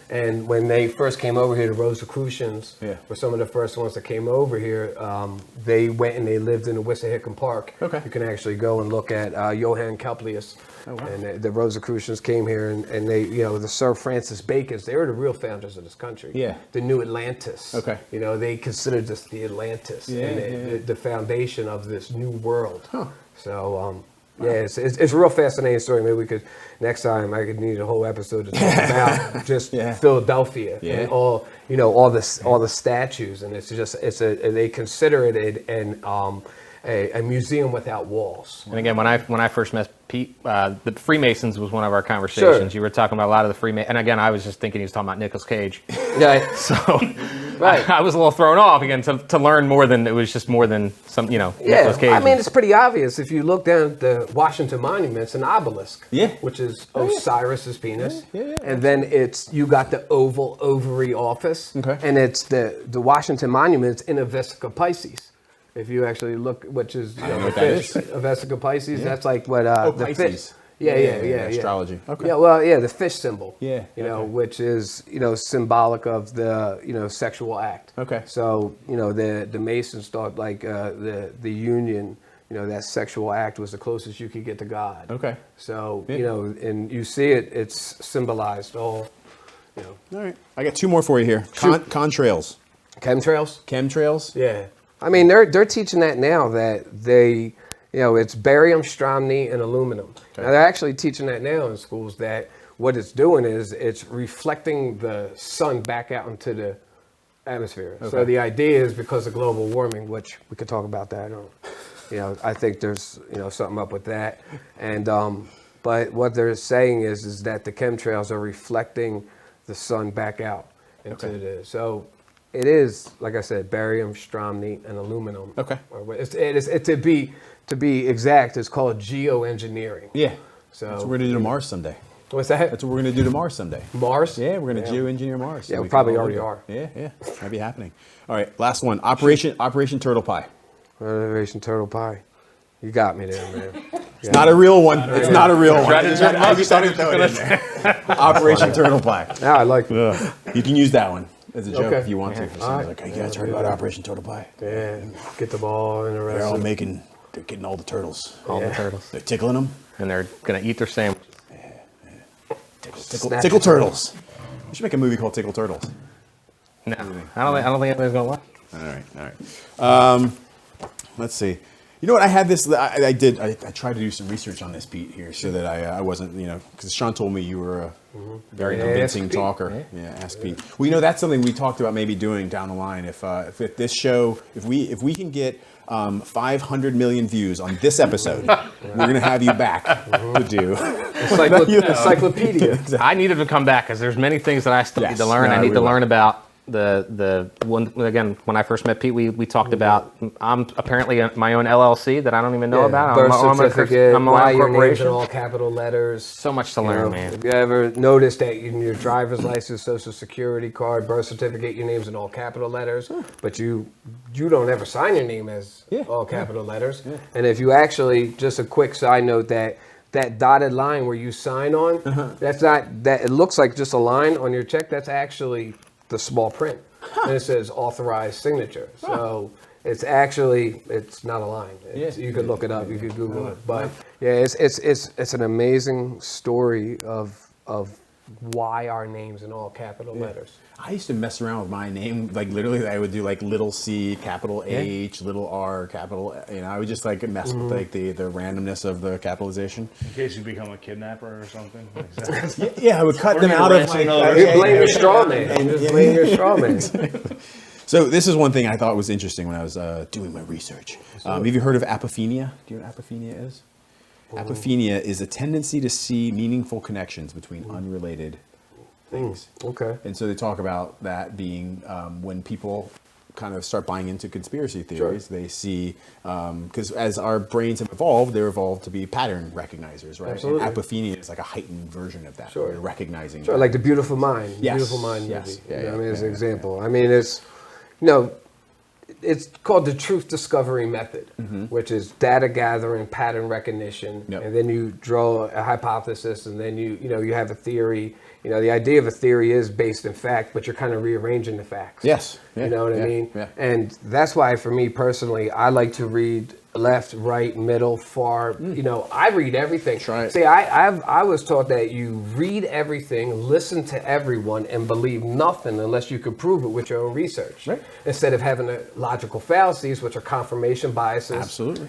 And when they first came over here, the Rosicrucians were some of the first ones that came over here. They went and they lived in the Wissahickon Park. You can actually go and look at Johann Coplius. And the Rosicrucians came here, and they, the Sir Francis Bacons, they were the real founders of this country. The New Atlantis. They considered this the Atlantis, and the foundation of this new world. So, it's a real fascinating story. Maybe we could, next time, I could need a whole episode to talk about just Philadelphia and all the statues. And they consider it a museum without walls. And again, when I first met Pete, the Freemasons was one of our conversations. You were talking about a lot of the Freemasons, and again, I was just thinking he was talking about Nicolas Cage. So I was a little thrown off again to learn more than it was just more than some Nicolas Cage. I mean, it's pretty obvious if you look down at the Washington monuments, an obelisk, which is Osiris's penis, and then you got the oval ovary office, and it's the Washington monuments in a Vesica Pisces. If you actually look, which is the fish, a Vesica Pisces, that's like what the fish. Astrology. The fish symbol. Which is symbolic of the sexual act. So the Masons thought like the union, that sexual act was the closest you could get to God. So and you see it's symbolized all. All right, I got 2 more for you here. Contrails. Chemtrails. Yeah. I mean, they're teaching that now, that they, it's barium, strontium, and aluminum. Now, they're actually teaching that now in schools, that what it's doing is it's reflecting the sun back out into the atmosphere. So the idea is because of global warming, which we could talk about that. I think there's, something up with that. And, but what they're saying is that the chemtrails are reflecting the sun back out into the, so it is, like I said, barium, strontium, and aluminum. To be exact, it's called geoengineering. So that's what we're going to do to Mars someday. What's that? That's what we're going to do to Mars someday. Mars? Yeah, we're going to geoengineer Mars. So we probably already are. Yeah. Might be happening. All right, last one. Operation Turtle Pie. Operation Turtle Pie. You got me there, man. It's not a real one. It's not a real one. Operation Turtle Pie. Now I like it. You can use that one as a joke if you want to. Someone's like, hey, you guys heard about Operation Turtle Pie? Yeah, get the ball in the rest. They're getting all the turtles. All the turtles. They're tickling them. And they're going to eat their sandwich. Tickle Turtles. We should make a movie called Tickle Turtles. No, I don't think anybody's going to watch. All right. Let's see. You know what? I had this. I tried to do some research on this, Pete, here, so that I wasn't, because Sean told me you were a very convincing talker. Ask Pete. Well, that's something we talked about maybe doing down the line. If this show, if we can get 500 million views on this episode, we're going to have you back to do encyclopedia. I needed to come back because there's many things that I still need to learn. I need to learn about the one. Again, when I first met Pete, we talked about I'm apparently my own LLC that I don't even know about. Birth certificate, why your name's in corporation. all capital letters. So much to learn, man. Have you ever noticed that in your driver's license, social security card, birth certificate, your name's in all capital letters, but you don't ever sign your name as all capital letters. And if you actually, just a quick side note, that dotted line where you sign on, that's not that. It looks like just a line on your check. That's actually the small print, and it says authorized signature. So it's not a line. You could look it up. You could Google it. But it's an amazing story of why our names in all capital letters. I used to mess around with my name, like literally I would do like little c, capital H, little r, capital, I would just like mess with like the randomness of the capitalization. In case you become a kidnapper or something. Yeah, I would cut them out of like... You blame your straw man. Just blame your straw man. So this is one thing I thought was interesting when I was doing my research. Have you heard of apophenia? Do you know what apophenia is? Apophenia is a tendency to see meaningful connections between unrelated things. Okay. And so they talk about that being when people kind of start buying into conspiracy theories, they see, because as our brains have evolved, they're evolved to be pattern recognizers, right? Absolutely. And apophenia is like a heightened version of that. Sure. Where you're recognizing. Sure, like The Beautiful Mind. Yes. Beautiful Mind movie. Yes. Yeah, You know what I mean, yeah, as an yeah, example. I mean, it's, it's called the truth discovery method, which is data gathering, pattern recognition, and then you draw a hypothesis, and then you have a theory. The idea of a theory is based in fact, but you're kind of rearranging the facts. Yes. Yeah. You know what I mean? Yeah. And that's why, for me personally, I like to read left, right, middle, far. I read everything. Right. See, I was taught that you read everything, listen to everyone, and believe nothing unless you can prove it with your own research. Right. Instead of having the logical fallacies, which are confirmation biases. Absolutely.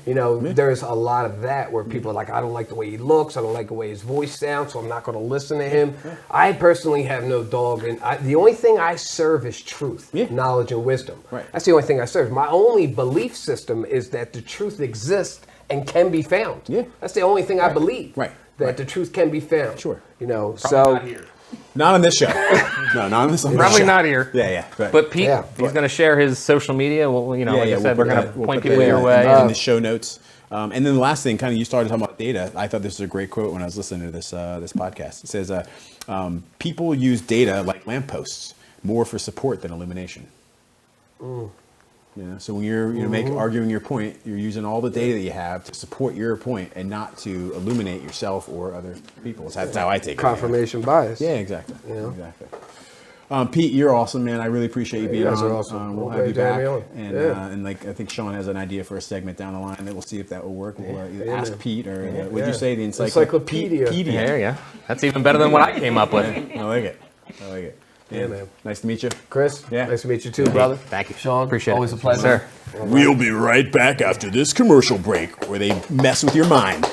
There's a lot of that where people are like, I don't like the way he looks, I don't like the way his voice sounds, so I'm not going to listen to him. I personally have no dog, and the only thing I serve is truth, knowledge, and wisdom. Right. That's the only thing I serve. My only belief system is that the truth exists and can be found. Yeah. That's the only thing I believe. Right. That the truth can be found. Sure. So not on this show. No, not on this. Probably not here. Yeah. But Pete, he's going to share his social media. Well, like I said, we're going to point people your way in the show notes. And then the last thing, kind of, you started talking about data. I thought this was a great quote when I was listening to this podcast. It says, "People use data like lampposts, more for support than illumination." So when you're arguing your point, you're using all the data that you have to support your point and not to illuminate yourself or other people. That's how I take it. Confirmation bias. Yeah, exactly. Exactly. Pete, you're awesome, man. I really appreciate you being guys on. are awesome. We'll have you back. And I think Sean has an idea for a segment down the line that we'll see if that will work. We'll either ask Pete or would you say the encyclopedia? There you go. That's even better than what I came up with. I like it. Yeah, man. Nice to meet you. Chris, nice to meet you too, brother. Thank you. Sean, appreciate always it. a pleasure. Sir. We'll be right back after this commercial break where they mess with your mind.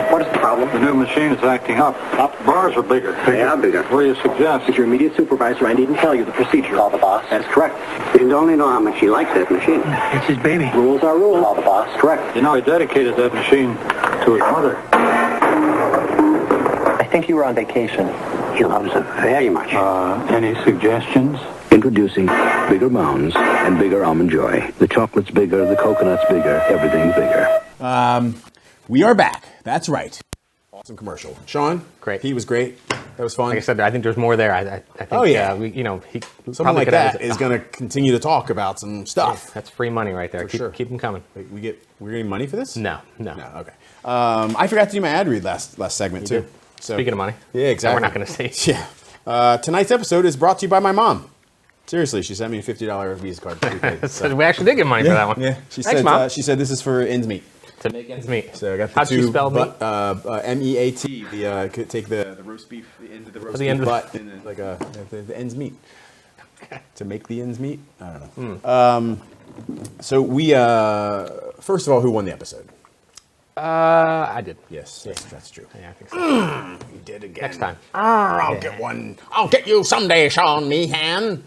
What is the problem? The new machine is acting up. The bars are bigger. Yeah, bigger. What do you suggest? As your immediate supervisor, I needn't tell you the procedure. Call the boss. That's correct. You didn't only know how much he likes that machine. It's his baby. Rules are rules. Call the boss. Correct. I dedicated that machine to his mother. I think you were on vacation. He loves it very much. Any suggestions? Introducing bigger mounds and bigger almond joy. The chocolate's bigger, the coconut's bigger, everything's bigger. We are back. That's right. Awesome commercial. Sean, great. Pete was great. That was fun. Like I said, I think there's more there. I think. Oh yeah. Someone like that is going to continue to talk about some stuff. Yeah, that's free money right there. Keep them coming. We're getting money for this? No. Okay. I forgot to do my ad read last segment too. So, speaking of money. Yeah, exactly. We're not going to see. Yeah. Tonight's episode is brought to you by my mom. Seriously, she sent me a $50 Visa card. So we actually did get money for that one. Yeah. Thanks, Mom. She said this is for ends meet. To make ends meet. So I got the How'd you spell meat? M-E-A-T. Take the roast beef, the end of the roast beef butt, and then like the ends meet. To make the ends meet? I don't know. So we, first of all, who won the episode? I did. Yes, that's true. Yeah, I think so. You did again. Next time. I'll get one. I'll get you someday, Sean Meehan.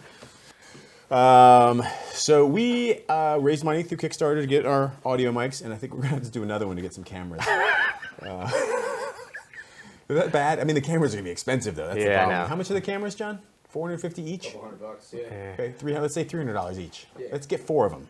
So we raised money through Kickstarter to get our audio mics, and I think we're gonna have to do another one to get some cameras. Is that bad? I mean, the cameras are gonna be expensive though. That's the problem. No. How much are the cameras, John? $450 each. $1,200, yeah. Okay, let's say $300 each. Yeah. Let's get 4 of them.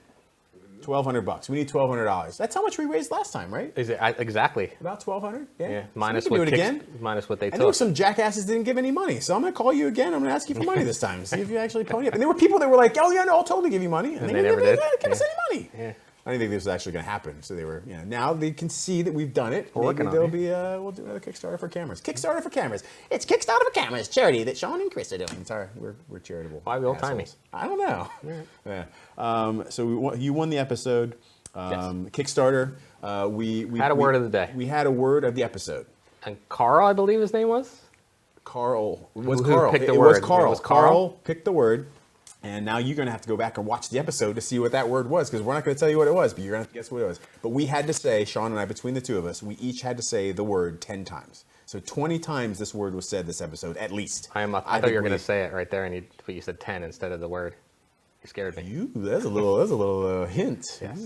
$1,200. We need $1,200. That's how much we raised last time, right? Is it exactly? About $1,200. Yeah. Minus so we can do it again. Minus what they took. I know some jackasses didn't give any money, so I'm gonna call you again. I'm gonna ask you for money this time. See if you actually pony up. And there were people that were like, "Oh yeah, no, I'll totally give you money," and they never did. Give us any money. Yeah. I didn't think this was actually going to happen. So they were, now they can see that we've done it. We're working on it. We'll do another Kickstarter for cameras. Kickstarter for cameras. It's Kickstarter for cameras, charity that Sean and Chris are doing. Sorry, we're charitable. Why are we old timey? I don't know. Yeah. So you won the episode. Kickstarter. We had a word of the day. We had a word of the episode. And Carl, I believe his name was? Carl. It Who Carl. picked the It word? was Carl. It was Carl? Picked the word. And now you're going to have to go back and watch the episode to see what that word was, because we're not going to tell you what it was, but you're going to have to guess what it was. But we had to say, Sean and I, between the two of us, we each had to say the word 10 times. So 20 times this word was said this episode, at least. I thought you were going to say it right there, and you said 10 instead of the word. You scared me. That's a little hint. Yes.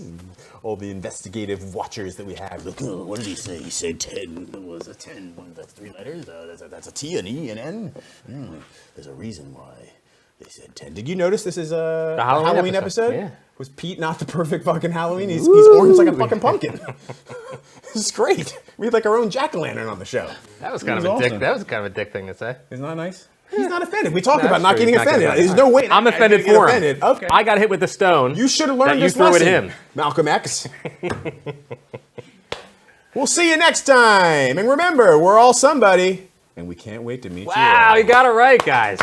All the investigative watchers that we have. Look, what did he say? He said 10. What was a 10? That's 3 letters. That's a T, an E, an N. There's a reason why they said 10. Did you notice this is a Halloween episode? Yeah. Was Pete not the perfect fucking Halloween? He's orange like a fucking pumpkin. This is great. We had like our own jack-o'-lantern on the show. That was kind of a dick. That was kind of a dick thing to say. Isn't that nice? He's not offended. We talked about not getting offended. There's no way. I'm offended for him. Okay. I got hit with the stone. You should have learned this lesson. You threw lesson, at him. Malcolm X. We'll see you next time. And remember, we're all somebody, and we can't wait to meet you. Wow, you got it right, guys.